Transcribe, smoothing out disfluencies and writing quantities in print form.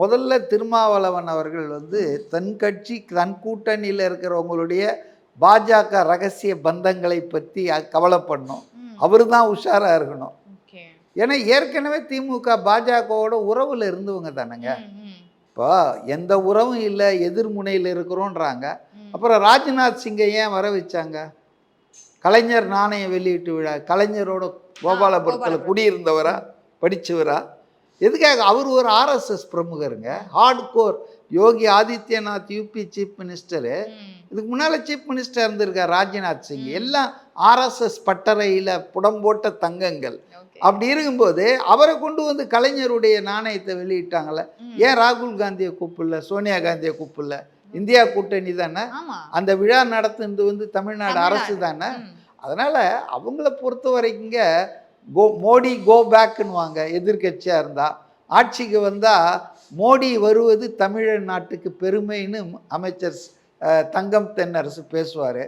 முதல்ல திருமாவளவன் அவர்கள் தன் கட்சி தன் கூட்டணியில் இருக்கிறவங்களுடைய பாஜக ரகசிய பந்தங்களை பற்றி கவலைப்படணும். அவர் தான் உஷாரா இருக்கணும். ஏன்னா ஏற்கனவே திமுக பாஜகவோட உறவுல இருந்தவங்க தானேங்க. இப்போ எந்த உறவும் இல்லை, எதிர்முனையில் இருக்கிறோன்றாங்க. அப்புறம் ராஜ்நாத் சிங்கை ஏன் வர வச்சாங்க? கலைஞர் நாணய வெளியீட்டு விழா, கலைஞரோட கோபாலபுரத்தில் குடியிருந்தவரா, படித்தவரா? எதுக்காக? அவர் ஒரு RSS பிரமுகருங்க, hard core. Yogi Adityanath UP chief minister, இதுக்கு முன்னால் சீஃப் மினிஸ்டர் இருந்திருக்கார் ராஜ்நாத் சிங். எல்லாம் ஆர்எஸ்எஸ் பட்டறையில் புடம் போட்ட தங்கங்கள். அப்படி இருக்கும்போது அவரை கொண்டு கலைஞருடைய நாணயத்தை வெளியிட்டாங்கல்ல. ஏன் ராகுல் காந்தியை கூப்பிடல, சோனியா காந்தியை கூப்பிடல? இந்தியா கூட்டணி தானே, அந்த விழா நடத்துனது தமிழ்நாடு அரசு தானே. அதனால் அவங்கள பொறுத்த வரைக்குங்க மோடி கோ பேக்குன்னு வாங்க. எதிர்கட்சியாக இருந்தால் ஆட்சிக்கு வந்தால் மோடி வருவது தமிழ் நாட்டுக்கு பெருமைன்னு அமைச்சர் தங்கம் தென்னரசு பேசுவார்.